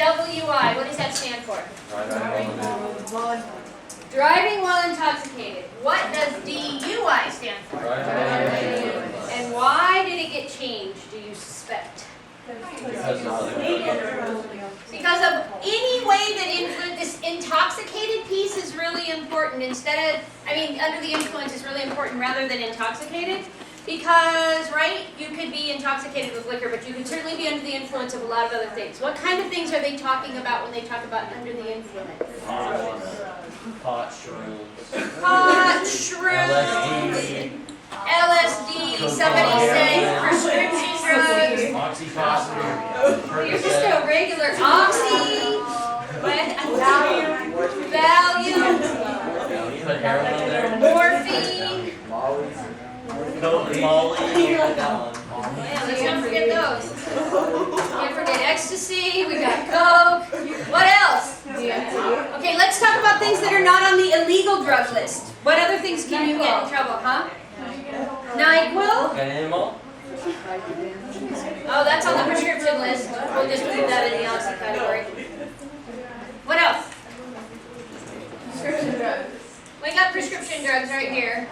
WI, what does that stand for? Driving while intoxicated. What does DUI stand for? And why did it get changed, do you suspect? Because of any way that this intoxicated piece is really important instead of, under the influence is really important rather than intoxicated. Because, right, you could be intoxicated with liquor, but you could certainly be under the influence of a lot of other things. What kind of things are they talking about when they talk about under the influence? Pot, shrooms. Pot, shrooms, LSD, somebody say prescription drugs. Oxycontin. You're just a regular oxy. Valium. Put heroin in there. Morphine. Coke, Molly. Yeah, let's not forget those. Can't forget ecstasy. We got coke. What else? Okay, let's talk about things that are not on the illegal drug list. What other things can you get in trouble, huh? NyQuil? Animal. Oh, that's on the prescription list. We'll just leave that in the oxy category. What else? Prescription drugs. We got prescription drugs right here.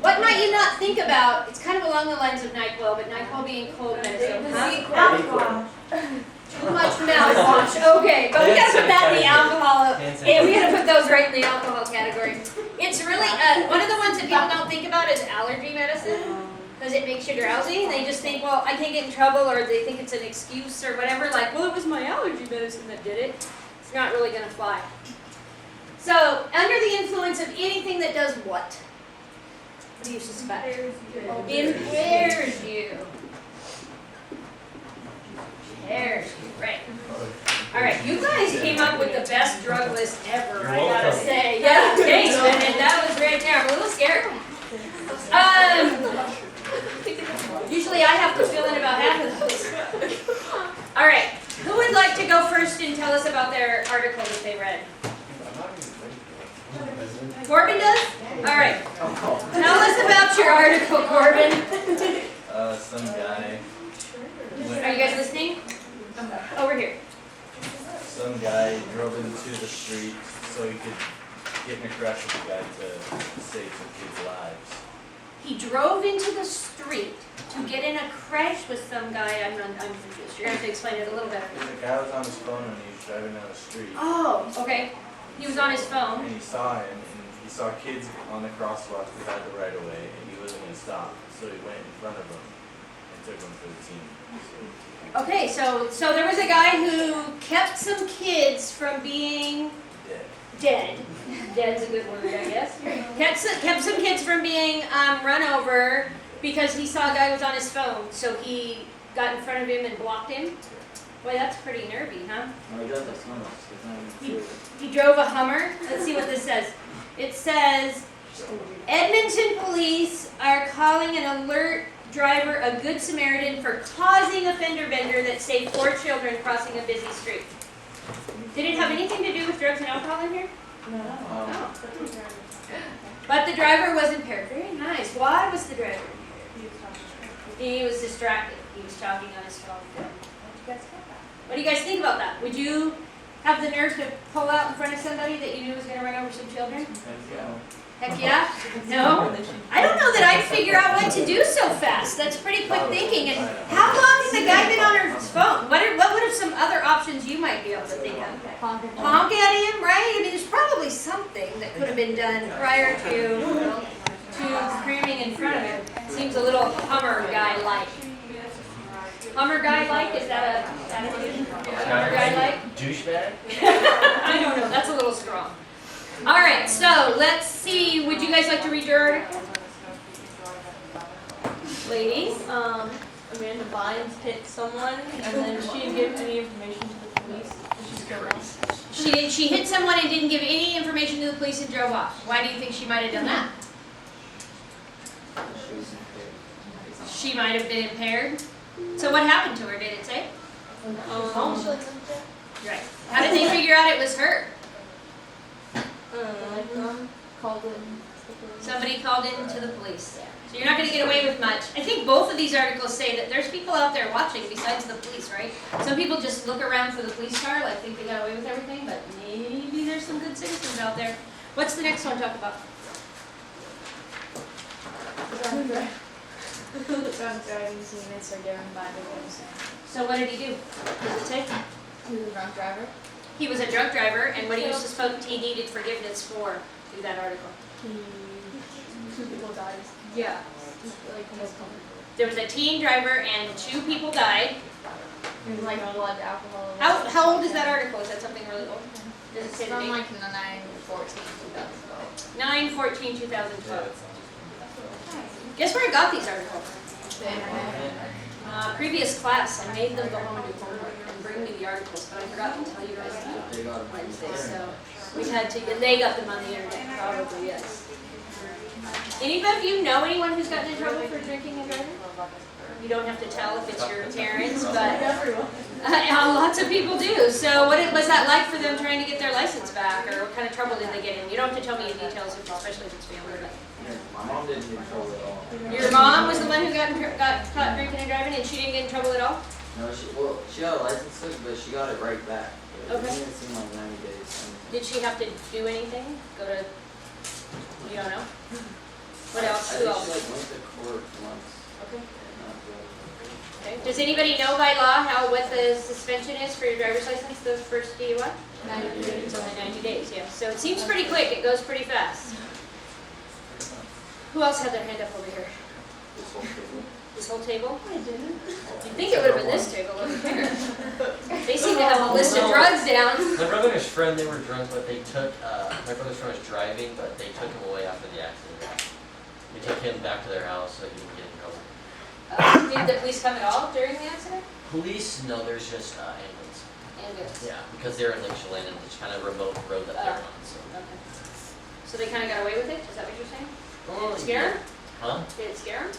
What might you not think about? It's kind of along the lines of NyQuil, but NyQuil being cold medicine. Huh? Too much mouthwash. Okay, but we gotta put that in the alcohol. Yeah, we gotta put those right in the alcohol category. It's really, one of the ones that people don't think about is allergy medicine. Because it makes you drowsy. And they just think, well, I can't get in trouble, or they think it's an excuse or whatever. Like, well, it was my allergy medicine that did it. It's not really gonna fly. So, under the influence of anything that does what? What do you suspect? Impairs you. Impairs you, right. Alright, you guys came up with the best drug list ever, I gotta say. Yeah, thanks, man. That was right there. I'm a little scared. Usually I have to fill in about half of those. Alright, who would like to go first and tell us about their article that they read? Corbin does? Alright. Tell us about your article, Corbin. Some guy. Are you guys listening? Over here. Some guy drove into the street so he could get in a crash with a guy to save some kids' lives. He drove into the street to get in a crash with some guy. I'm confused. You're going to have to explain it a little better. The guy was on his phone when he was driving down the street. Oh, okay. He was on his phone. And he saw him, and he saw kids on the crosswalk who had the right of way, and he wasn't going to stop. So he went in front of them and took them for the team. Okay, so there was a guy who kept some kids from being dead. Dead's a good word, I guess. Kept some kids from being run over because he saw a guy was on his phone. So he got in front of him and blocked him. Boy, that's pretty nervy, huh? He drove a Hummer. Let's see what this says. It says, Edmonton police are calling an alert driver a good Samaritan for causing a fender bender that saved 4 children crossing a busy street. Did it have anything to do with drugs and alcohol in here? No. Oh. But the driver was impaired. Very nice. Why was the driver impaired? He was distracted. He was talking on his phone. What do you guys think about that? Would you have the nerve to pull out in front of somebody that you knew was going to run over some children? Heck yeah? No? I don't know that I'd figure out what to do so fast. That's pretty quick thinking. And how long has the guy been on his phone? What would have some other options you might be able to think of? Honk at him, right? I mean, there's probably something that could have been done prior to screaming in front of him. Seems a little Hummer guy-like. Hummer guy-like? Is that a Hummer guy-like? Douchebag? I don't know. That's a little strong. All right, so let's see. Would you guys like to read your article? Ladies? Amanda Bynes hit someone, and then she didn't give any information to the police. She's drove off. She hit someone and didn't give any information to the police and drove off. Why do you think she might have done that? She might have been impaired. So what happened to her, did it say? Right. How did they figure out it was her? Called it Somebody called in to the police. So you're not gonna get away with much. I think both of these articles say that there's people out there watching besides the police, right? Some people just look around for the police car, like think they got away with everything, but maybe there's some good citizens out there. What's the next one talk about? Drunk driving units are given by the rules. So what did he do? Does it say? He was a drunk driver. He was a drunk driver, and what do you suppose he needed forgiveness for through that article? Two people died. Yeah. Like almost There was a teen driver and 2 people died. There's like blood, alcohol. How old is that article? Is that something really old? Does it It's say the from date? like 9/14/2012. 9/14/2012. Guess where I got these articles? The internet. Previous class, I made them go home and do homework and bring me the articles, but I forgot to tell you guys that Wednesday, so we had to, and they got them on the internet, probably, yes. Anybody of you know anyone who's gotten in trouble for drinking and driving? You don't have to tell if it's your parents, but lots of people do. So what was that like for them trying to get their license back, or what kind of trouble did they get in? You don't have to tell me in details, especially if it's family, but. My mom didn't get in trouble at all. Your mom was the one who got caught drinking and driving, and she didn't get in trouble at all? No, she got a license took, but she got it right back. Okay. It didn't seem like 90 days. Did she have to do anything? Go to, you don't know? What else? I Who think else? she like went to court once. Okay. and not really. Okay. Does anybody know by law what the suspension is for your driver's license, the first DUI? 90 days. It's only 90 days, yeah. So it seems pretty quick, it goes pretty fast. Who else had their hand up over here? This whole table? I didn't. You'd think it would have been this table over here. They seem to have a list of drugs down. My brother and his friend, they were drunk, but they took, my brother's friend was driving, but they took him away after the accident. They took him back to their house so he didn't get in trouble. Did the police come at all during the accident? Police, no, there's just ambulance. Ambulance. Yeah, because they're in Lake Chelan and it's kind of a remote road that they're on, so. Okay. So they kind of got away with it? Is that what you're saying? Oh, Did it scare him? Huh? Did it scare him?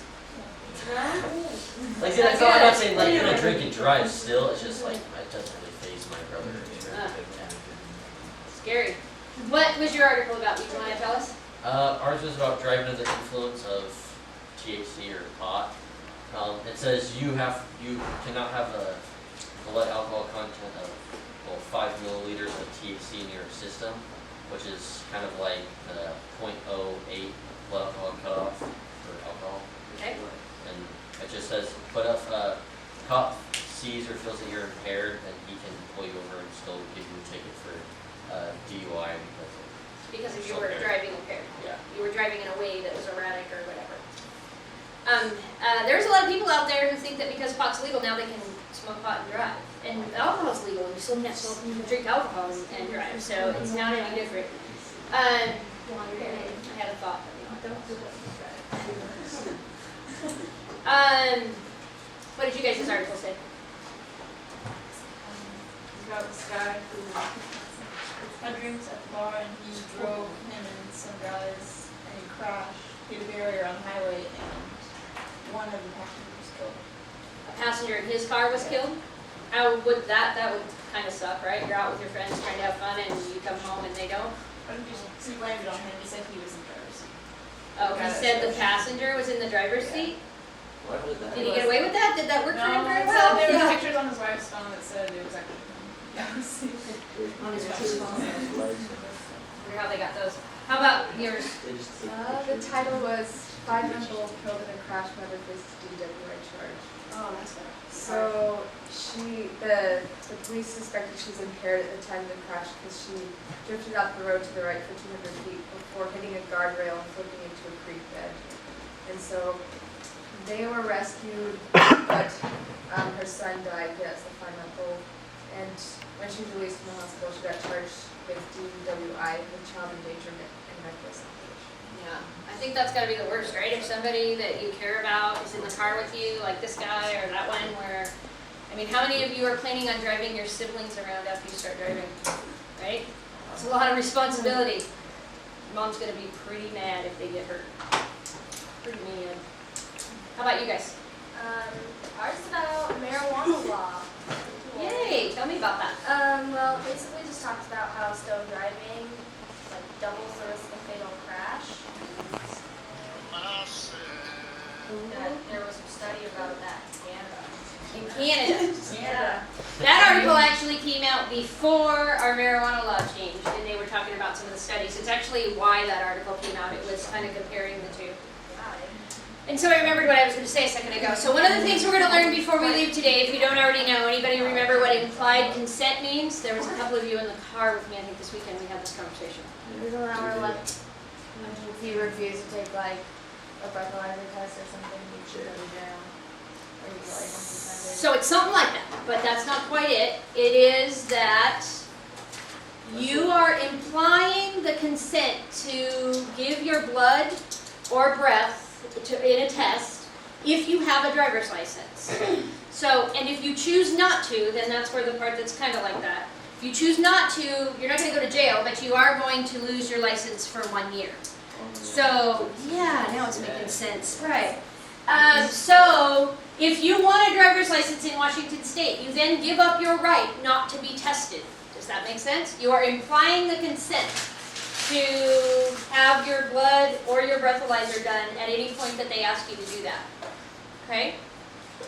No? Like, see, that's all I'm not saying, like, you're gonna drink and drive still, it's just like, it doesn't really faze my brother. Scary. What was your article about? You want to tell us? Ours was about driving under the influence of THC or pot. It says you cannot have a blood alcohol content of 5 milliliters of THC in your system, which is kind of like the 0.08 blood alcohol cutoff for alcohol. Okay. And it just says, but if a cop sees or feels that you're impaired, then he can pull you over and still give you a ticket for DUI Because if you So were impaired. driving impaired. Yeah. You were driving in a way that was erratic or whatever. There's a lot of people out there who think that because pot's legal now they can smoke pot and drive. And alcohol's legal and you still can't drink alcohol and drive, so it's not any different. I had a thought, but what did you guys' article say? It's about this guy who had drinks at the bar and he drove him and some guys and he crashed, hit a barrier on the highway and one of the passengers was killed. A passenger in his car was killed? How would that would kind of suck, right? You're out with your friends trying to have fun and you come home and they don't? But he blamed it on him, he said he was in the driver's seat. Oh, he said the passenger was in the driver's seat? What was that? Did he get away with that? Did that work for him very No, well? there was Yeah. pictures on his wife's phone that said it was actually him. On his wife's phone. Wonder how they got those. How about yours? They just The title was 5-month-old killed in a crash, mother faces DWI charge. Oh, that's better. So the police suspected she was impaired at the time of the crash because she drifted off the road to the right for 200 feet before hitting a guardrail and flipping into a creek bed. And so they were rescued, but her son died. Yes, the 5-month-old. And when she was released from the hospital, she got charged with DWI, with child endangerment and reckless operation. Yeah, I think that's gotta be the worst, right? If somebody that you care about is in the car with you, like this guy or that one where, I mean, how many of you are planning on driving your siblings around after you start driving, right? It's a lot of responsibility. Mom's gonna be pretty mad if they get hurt. Pretty mad. How about you guys? Ours is about marijuana law. Yay, tell me about that. Well, basically just talks about how stone driving like doubles the risk if they don't crash. That there was a study about that in Canada. In Canada. Yeah. That article actually came out before our marijuana law changed, and they were talking about some of the studies. It's actually why that article came out. It was kind of comparing the two. And so I remembered what I was going to say a second ago. So one of the things we're going to learn before we leave today, if you don't already know, anybody remember what implied consent means? There was a couple of you in the car with me, I think this weekend we had this conversation. There's an hour left. If you refuse to take like a breathalyzer test or something, you should go to jail. Or you get license suspended. So it's something like that, but that's not quite it. It is that you are implying the consent to give your blood or breath in a test if you have a driver's license. So, and if you choose not to, then that's where the part that's kind of like that. If you choose not to, you're not going to go to jail, but you are going to lose your license for 1 year. So, yeah, now it's making sense. Right. So, if you want a driver's license in Washington State, you then give up your right not to be tested. Does that make sense? You are implying the consent to have your blood or your breathalyzer done at any point that they ask you to do that. Okay?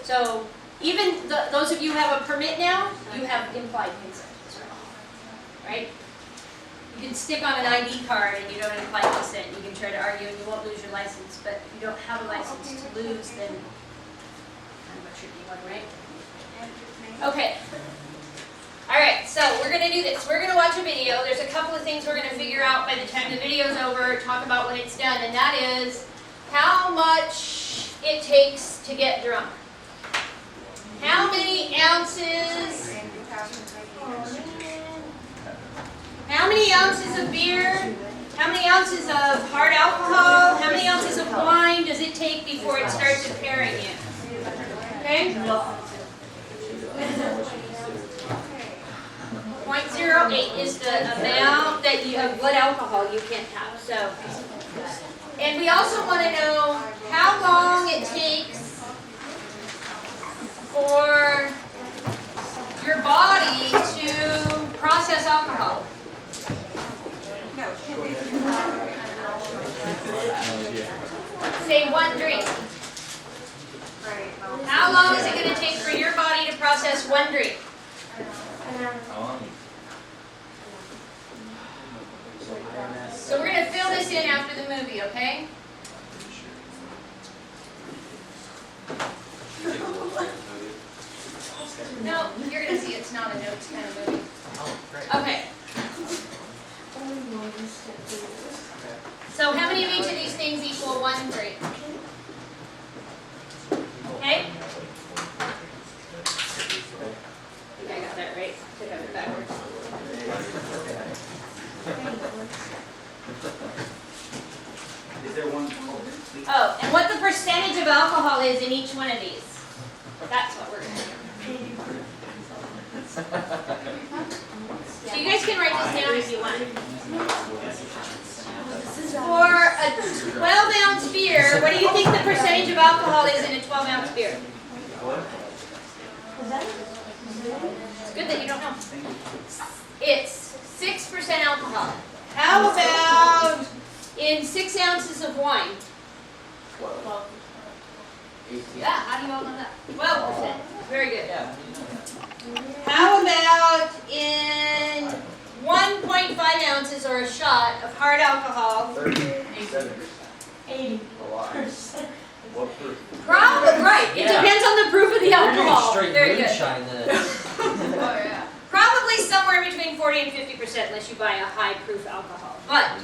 So, even those of you who have a permit now, you have implied consent. Right? You can stick on an ID card and you don't imply consent. You can try to argue and you won't lose your license, but if you don't have a license to lose, then kind of a tricky one, right? Okay. Alright, so we're going to do this. We're going to watch a video. There's a couple of things we're going to figure out by the time the video's over, talk about when it's done, and that is how much it takes to get drunk. How many ounces? How many ounces of beer? How many ounces of hard alcohol? How many ounces of wine does it take before it starts impairing you? Okay? 0.08 is the amount that you of blood alcohol you can't have. So, and we also want to know how long it takes for your body to process alcohol. Say 1 drink. How long is it going to take for your body to process 1 drink? How long? So we're going to fill this in after the movie, okay? No, you're going to see it's not a notes kind of movie. Okay. So how many of each of these things equal 1 drink? Okay? I think I got that right. I could have it backwards. Is there one? Oh, and what the percentage of alcohol is in each one of these. That's what we're going to do. So you guys can write this down if you want. For a 12-ounce beer, what do you think the percentage of alcohol is in a 12-ounce beer? It's good that you don't know. It's 6% alcohol. How about in 6 ounces of wine? 12. 18. Yeah, how do you all know that? 12%. Very good. Yeah. How about in 1.5 ounces or a shot of hard alcohol? 37%. 80. A lot. What proof? Probably, right. It Yeah. depends on the proof of the alcohol. Straight Very good. moonshine then. Oh, yeah. Probably somewhere between 40 and 50% unless you buy a high proof alcohol. But,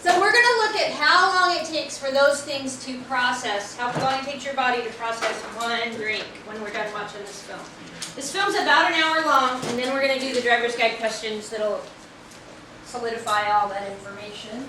so we're going to look at how long it takes for those things to process, how long it takes your body to process 1 drink when we're done watching this film. This film's about an hour long, and then we're going to do the driver's guide questions that'll solidify all that information.